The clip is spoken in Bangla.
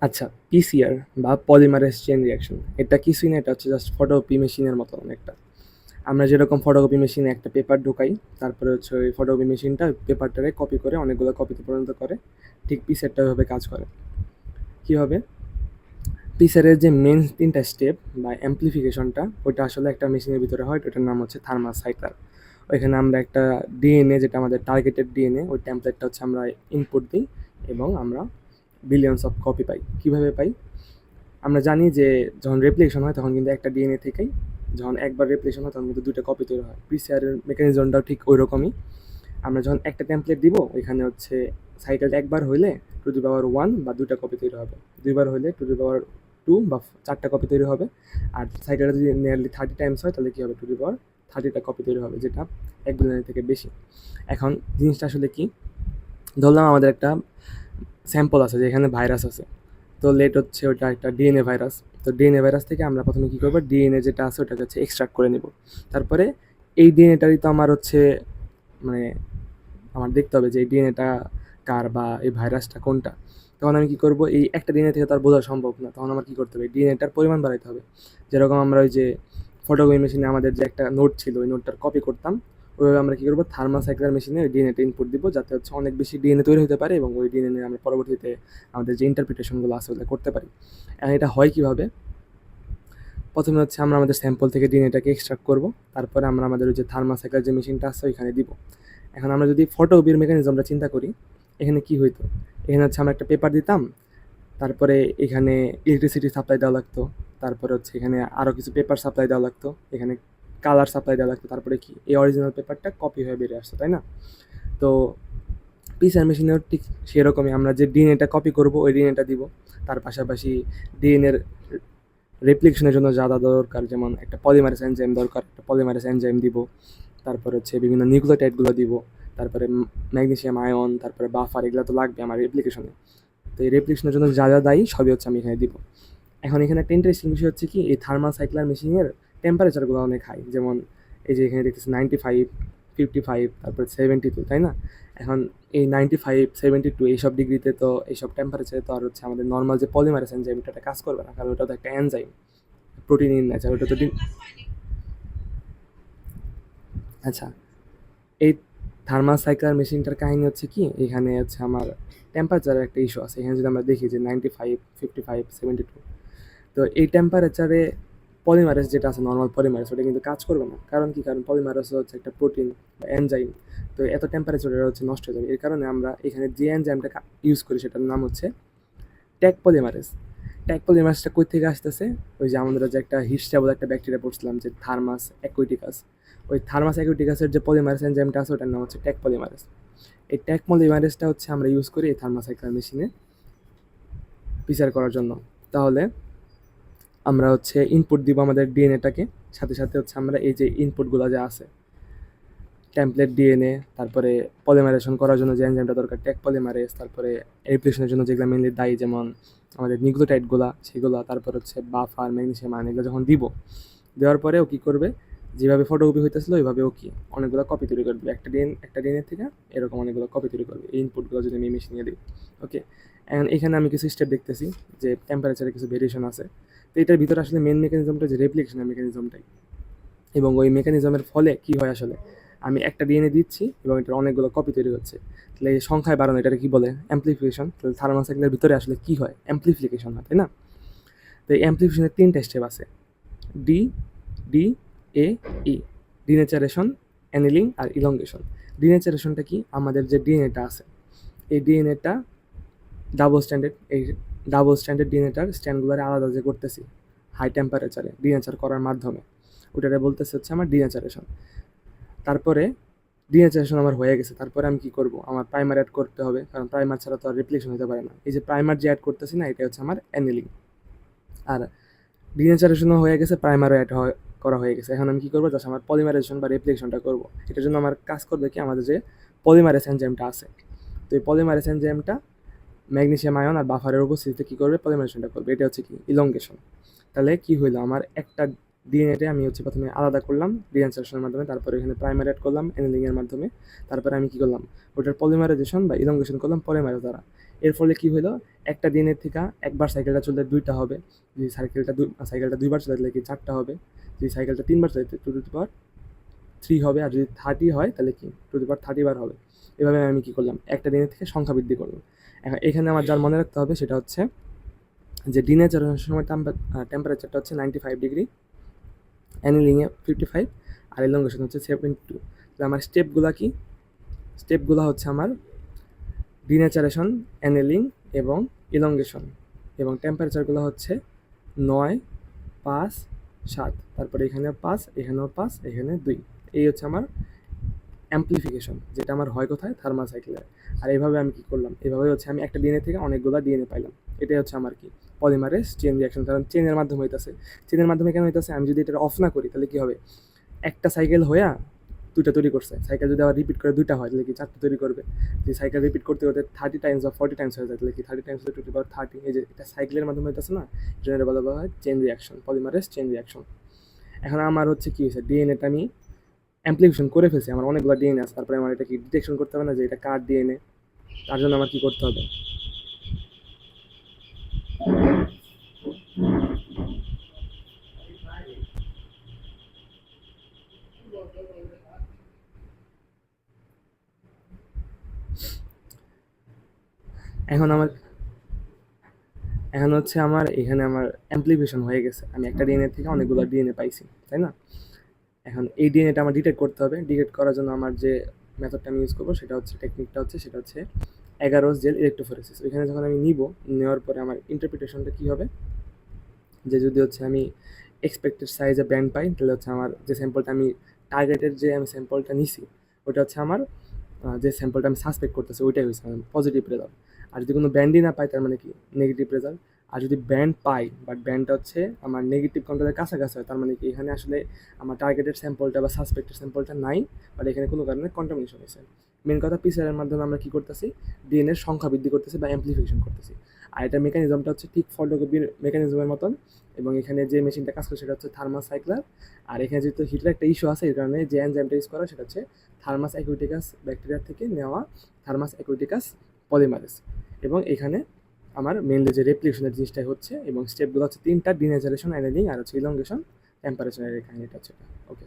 আচ্ছা, পিসিআর বা পলিমারেজ চেইন রিঅ্যাকশন এটা কিছুই না, এটা হচ্ছে জাস্ট ফটোকপি মেশিনের মতো অনেকটা। আমরা যেরকম ফটোকপি মেশিনে একটা পেপার ঢোকাই, তারপরে হচ্ছে ওই ফটোকপি মেশিনটা পেপারটারে কপি করে অনেকগুলো কপিতে পরিণত করে, ঠিক পিসেরটা ওইভাবে কাজ করে। কীভাবে? পিসের যে মেন ৩টা স্টেপ বা অ্যাম্প্লিফিকেশনটা, ওইটা আসলে একটা মেশিনের ভিতরে হয়, ওটার নাম হচ্ছে থার্মাল সাইক্লার। ওইখানে আমরা একটা ডিএনএ, যেটা আমাদের টার্গেটেড ডিএনএ, ওই টেমপ্লেটটা হচ্ছে আমরা ইনপুট দিই এবং আমরা বিলিয়নস অফ কপি পাই। কীভাবে পাই? আমরা জানি যে যখন রেপ্লিকেশন হয় তখন কিন্তু একটা ডিএনএ থেকেই, যখন একবার রেপ্লিকেশন হয় তখন কিন্তু ২টা কপি তৈরি হয়। পিসিআরের মেকানিজমটাও ঠিক ওই রকমই। আমরা যখন একটা টেমপ্লেট দিব, ওইখানে হচ্ছে সাইকেল একবার হইলে টু দি পাওয়ার 1 বা ২টা কপি তৈরি হবে। ২বার হইলে টু দি পাওয়ার 2 বা 4টা কপি তৈরি হবে। আর সাইকেলটা যদি নিয়ারলি 30 টাইমস হয় তাহলে কী হবে? টু দি পাওয়ার 30টা কপি তৈরি হবে, যেটা ১ বিলিয়নের থেকে বেশি। এখন জিনিসটা আসলে কি? ধরলাম আমাদের একটা স্যাম্পল আছে যেখানে ভাইরাস আছে। তো লেট হচ্ছে ওটা একটা ডিএনএ ভাইরাস। তো ডিএনএ ভাইরাস থেকে আমরা প্রথমে কী করবো? ডিএনএ যেটা আছে ওটাকে হচ্ছে এক্সট্রাক্ট করে নেব। তারপরে এই ডিএনএটারই তো আমার হচ্ছে মানে আমার দেখতে হবে যে এই ডিএনএটা কার বা এই ভাইরাসটা কোনটা। তখন আমি কী করবো? এই একটা ডিএনএ থেকে তো আর বোঝা সম্ভব না। তখন আমার কী করতে হবে? ডিএনএটার পরিমাণ বাড়াইতে হবে। যেরকম আমরা ওই যে ফটোকপি মেশিনে আমাদের যে একটা নোট ছিল, ওই নোটটার কপি করতাম, ওইভাবে আমরা কী করবো? থার্মাল সাইক্লার মেশিনে ওই ডিএনএটা ইনপুট দিব, যাতে হচ্ছে অনেক বেশি ডিএনএ তৈরি হতে পারে এবং ওই ডিএনএ নিয়ে আমরা পরবর্তীতে আমাদের যে ইন্টারপ্রিটেশনগুলো আছে ওগুলো করতে পারি। এখন এটা হয় কীভাবে? প্রথমে হচ্ছে আমরা আমাদের স্যাম্পল থেকে ডিএনএটাকে এক্সট্রাক্ট করব। তারপরে আমরা আমাদের ওই যে থার্মাল সাইক্লার যে মেশিনটা আছে ওইখানে দিব। এখন আমরা যদি ফটোকপির মেকানিজমটা চিন্তা করি, এখানে কি হইতো? এখানে হচ্ছে আমরা একটা পেপার দিতাম, তারপরে এখানে ইলেকট্রিসিটি সাপ্লাই দেওয়া লাগতো, তারপরে হচ্ছে এখানে আরও কিছু পেপার সাপ্লাই দেওয়া লাগতো, এখানে কালার সাপ্লাই দেওয়া লাগতো, তারপরে কি এই অরিজিনাল পেপারটা কপি হয়ে বেরিয়ে আসতো, তাই না? তো পিসিআর মেশিনেও ঠিক সেরকমই, আমরা যে ডিএনএটা কপি করব ওই ডিএনএটা দিব, তার পাশাপাশি ডিএনএর রেপ্লিকেশনের জন্য যা যা দরকার, যেমন একটা পলিমারেজ এনজাইম দরকার, একটা পলিমারেজ এনজাইম দিব, তারপরে হচ্ছে বিভিন্ন নিউক্লিওটাইডগুলো দিব, তারপরে ম্যাগনেসিয়াম আয়ন, তারপরে বাফার, এগুলো তো লাগবে আমার রেপ্লিকেশনে। তো এই রেপ্লিকেশনের জন্য যা যা দায়ী সবই হচ্ছে আমি এখানে দিব। এখন এখানে একটা ইন্টারেস্টিং বিষয় হচ্ছে কি, এই থার্মাল সাইক্লার মেশিনের টেম্পারেচারগুলো অনেক হাই। যেমন এই যে এখানে দেখতেছি 95, 55, তারপরে 72, তাই না? এখন এই 95, 72 এইসব ডিগ্রিতে তো, এইসব টেম্পারেচারে তো আর হচ্ছে আমাদের নর্মাল যে পলিমারেজ এনজাইম এটা কাজ করবে না, কারণ ওটা তো একটা এনজাইম, প্রোটিন ইন নেচার, ওটা তো আচ্ছা, এই থার্মাল সাইক্লার মেশিনটার কাহিনী হচ্ছে কি, এখানে হচ্ছে আমার টেম্পারেচারের একটা ইস্যু আছে। এখানে যদি আমরা দেখি যে 95, 55, 72, তো এই টেম্পারেচারে পলিমারেজ যেটা আছে, নর্মাল পলিমারেজ, ওটা কিন্তু কাজ করবে না। কারণ কি? কারণ পলিমারেজ হচ্ছে একটা প্রোটিন বা এনজাইম। তো এত টেম্পারেচারে হচ্ছে নষ্ট হয়ে যাবে। এর কারণে আমরা এখানে যে এনজাইমটা ইউজ করি সেটার নাম হচ্ছে ট্যাগ পলিমারেজ। ট্যাগ পলিমারেজটা কই থেকে আসতেছে? ওই যে আমরা যে একটা হিস্টা বলে একটা ব্যাকটেরিয়া পড়ছিলাম, যে থার্মাস অ্যাকুইটিকাস, ওই থার্মাস অ্যাকুইটিকাসের যে পলিমারেজ এনজাইমটা আছে ওটার নাম হচ্ছে ট্যাগ পলিমারেজ। এই ট্যাগ পলিমারেজটা হচ্ছে আমরা ইউজ করি এই থার্মাসাইক্লার মেশিনে পিসার করার জন্য। তাহলে আমরা হচ্ছে ইনপুট দিব আমাদের ডিএনএটাকে, সাথে সাথে হচ্ছে আমরা এই যে ইনপুটগুলো যে আছে, টেমপ্লেট ডিএনএ, তারপরে পলিমারেশন করার জন্য যে এনজাইমটা দরকার ট্যাগ পলিমারেজ, তারপরে রেপ্লিকেশনের জন্য যেগুলো মেনলি দায়ী, যেমন আমাদের নিউক্লিওটাইডগুলা সেগুলো, তারপর হচ্ছে বাফার, ম্যাগনেসিয়াম আয়ন, এগুলো যখন দিব, দেওয়ার পরে ও কী করবে? যেভাবে ফটোকপি হইতেছিল ওইভাবে ও কি অনেকগুলো কপি তৈরি করবে, একটা ডিএনএ থেকে এরকম অনেকগুলো কপি তৈরি করবে এই ইনপুটগুলো যদি আমি মেশিনে দিই। ওকে, অ্যান্ড এখানে আমি কিছু স্টেপ দেখতেছি যে টেম্পারেচারে কিছু ভেরিয়েশন আছে। তো এটার ভিতরে আসলে মেন মেকানিজমটা যে রেপ্লিকেশনের মেকানিজমটাই, এবং ওই মেকানিজমের ফলে কি হয় আসলে, আমি একটা ডিএনএ দিচ্ছি এবং এটার অনেকগুলো কপি তৈরি হচ্ছে, তাহলে এই সংখ্যায় বাড়ানো, এটাকে কি বলে? অ্যাম্প্লিফিকেশন। তাহলে থার্মাল সাইকেলের ভিতরে আসলে কি হয়? অ্যাম্প্লিফিকেশন হয়, তাই না? তো এই অ্যাম্প্লিফিকেশনের 3টা স্টেপ আছে, D D A E, denaturation, annealing আর ইলংগেশন। ডিনেচারেশনটা কি? আমাদের যে ডিএনএটা আছে এই ডিএনএটা ডাবল স্ট্যান্ডার্ড ডিএনএটার স্ট্যান্ডগুলোর আলাদা যে করতেছি হাই টেম্পারেচারে ডিনেচার করার মাধ্যমে, ওটারে বলতেছে হচ্ছে আমার ডিনেচারেশন। তারপরে ডিনেচারেশন আমার হয়ে গেছে, তারপরে আমি কি করব? আমার প্রাইমার অ্যাড করতে হবে, কারণ প্রাইমার ছাড়া তো আর রিপ্লেকশন হতে পারে না। এই যে প্রাইমার যে অ্যাড করতেছি না, এটা হচ্ছে আমার অ্যানিলিং। আর ডিনেচারেশনও হয়ে গেছে, প্রাইমারও অ্যাড করা হয়ে গেছে। এখন আমি কী করবো? জাস্ট আমার পলিমারাইজেশন বা রেপ্লিকেশনটা করবো। এটার জন্য আমার কাজ করবে কি, আমাদের যে পলিমারেজ এনজাইমটা আছে, তো এই পলিমারেজ এনজাইমটা ম্যাগনেসিয়াম আয়ন আর বাফারের উপস্থিতিতে কী করবে? পলিমারেশনটা করবে। এটা হচ্ছে কি ইলংগেশন। তাহলে কি হইলো? আমার একটা ডিএনএতে আমি হচ্ছে প্রথমে আলাদা করলাম ডিনেচারেশনের মাধ্যমে, তারপরে এখানে প্রাইমার অ্যাড করলাম অ্যানিলিংয়ের মাধ্যমে, তারপরে আমি কী করলাম? ওটার পলিমারাইজেশন বা ইলংগেশন করলাম পলিমারেজ দ্বারা। এর ফলে কি হলো, একটা দিনের থেকে একবার সাইকেলটা চললে 2টা হবে, যদি সাইকেলটা 2বার চলে তাহলে কি 4টা হবে, যদি সাইকেলটা 3বার চলে টু টু দি পাওয়ার 3 হবে, আর যদি 30 হয় তাহলে কি টু দি পাওয়ার 30 বার হবে। এভাবে আমি কি করলাম, একটা দিনের থেকে সংখ্যা বৃদ্ধি করলাম। এখন এখানে আমার যার মনে রাখতে হবে সেটা হচ্ছে যে ডিনেচারেশনের সময় টেম্পারেচারটা হচ্ছে 95 ডিগ্রি, অ্যানিলিংয়ে 55, আর এলঙ্গেশন হচ্ছে 72। তাহলে আমার স্টেপগুলো হচ্ছে আমার ডিনেচারেশন, অ্যানেলিং এবং ইলঙ্গেশন, এবং টেম্পারেচারগুলো হচ্ছে 9, 5, 7, তারপরে এখানে 5, এখানেও 5, এখানে 2। এই হচ্ছে আমার অ্যাম্প্লিফিকেশন, যেটা আমার হয় কোথায়, থার্মাল সাইকেলে। আর এইভাবে আমি কি করলাম, এভাবে হচ্ছে আমি একটা ডিএনএ থেকে অনেকগুলো ডিএনএ পাইলাম। এটাই হচ্ছে আমার কি পলিমারেজ চেইন রিয়াকশন, কারণ চেনের মাধ্যমে হইতেছে। চেনের মাধ্যমে কেন হইতেছে, আমি যদি এটা অফ না করি তাহলে কি হবে, একটা সাইকেল হইয়া 2টা তৈরি করছে, সাইকেল যদি আবার রিপিট করে 2টা হয় তাহলে কি 4টা তৈরি করবে। যদি সাইকেল রিপিট করতে করতে 30 টাইমস বা 40 টাইমস হয়ে যায় তাহলে কি 30 টাইমস টু দি পাওয়ার 30, এই যে এটা সাইকেলের মাধ্যমে হইতেছে না, এটা বলা হয় chain reaction, polymerase chain reaction. এখন আমার হচ্ছে কি হয়েছে, ডিএনএটা আমি অ্যাম্প্লিফিকেশন করে ফেলছি, আমার অনেকগুলো ডিএনএ আছে, তারপরে আমার এটা কি ডিটেকশন করতে হবে না যে এটা কার ডিএনএ, তার জন্য আমার কি করতে হবে, এখন আমার এখন হচ্ছে আমার এখানে আমার অ্যাম্প্লিফিকেশন হয়ে গেছে, আমি একটা ডিএনএ থেকে অনেকগুলো ডিএনএ পাইছি, তাই না? এখন এই ডিএনএটা আমার ডিটেক্ট করতে হবে। ডিটেক্ট করার জন্য আমার যে মেথডটা আমি ইউজ করবো সেটা হচ্ছে অ্যাগারোস জেল ইলেকট্রোফোরেসিস। ওইখানে যখন আমি নেওয়ার পরে আমার ইন্টারপ্রিটেশনটা কী হবে, যে যদি হচ্ছে আমি এক্সপেক্টেড সাইজে ব্যান্ড পাই তাহলে হচ্ছে আমার যে স্যাম্পলটা আমি টার্গেটের যে আমি স্যাম্পলটা নিছি ওটা হচ্ছে আমার যে স্যাম্পলটা আমি সাসপেক্ট করতেছি ওইটাই হয়েছে পজিটিভ রেজাল্ট। আর যদি কোনো ব্যান্ডই না পাই তার মানে কি নেগেটিভ রেজাল্ট। আর যদি ব্যান্ড পাই বাট ব্যান্ডটা হচ্ছে আমার নেগেটিভ কন্ট্রোলের কাছাকাছি হয়, তার মানে কি এখানে আসলে আমার টার্গেটেড স্যাম্পলটা বা সাসপেক্টেড স্যাম্পলটা নাই, বাট এখানে কোনো কারণে কন্টামিনেশন হয়েছে। মেন কথা পিসিআরের মাধ্যমে আমরা কী করতেছি, ডিএনএর সংখ্যা বৃদ্ধি করতেছি বা অ্যাম্প্লিফিকেশন করতেছি। আর এটা মেকানিজমটা হচ্ছে ঠিক ফটোকপির মেকানিজমের মতন, এবং এখানে যে মেশিনটা কাজ করে সেটা হচ্ছে থার্মাস সাইক্লার। আর এখানে যেহেতু হিটের একটা ইস্যু আছে এই কারণে যে এনজাইমটা ইউজ করা সেটা হচ্ছে থার্মাস অ্যাকুইটিকাস ব্যাকটেরিয়া থেকে নেওয়া থার্মাস অ্যাকুইটিকাস পলিমারেজ। এবং এখানে আমার মেনলি যে রেপ্লিকেশনের জিনিসটাই হচ্ছে, এবং স্টেপগুলো হচ্ছে 3টা, ডিনেচারেশন, অ্যানেলিং আর হচ্ছে ইলঙ্গেশন, টেম্পারেচারের কাহিনীটা হচ্ছে। ওকে।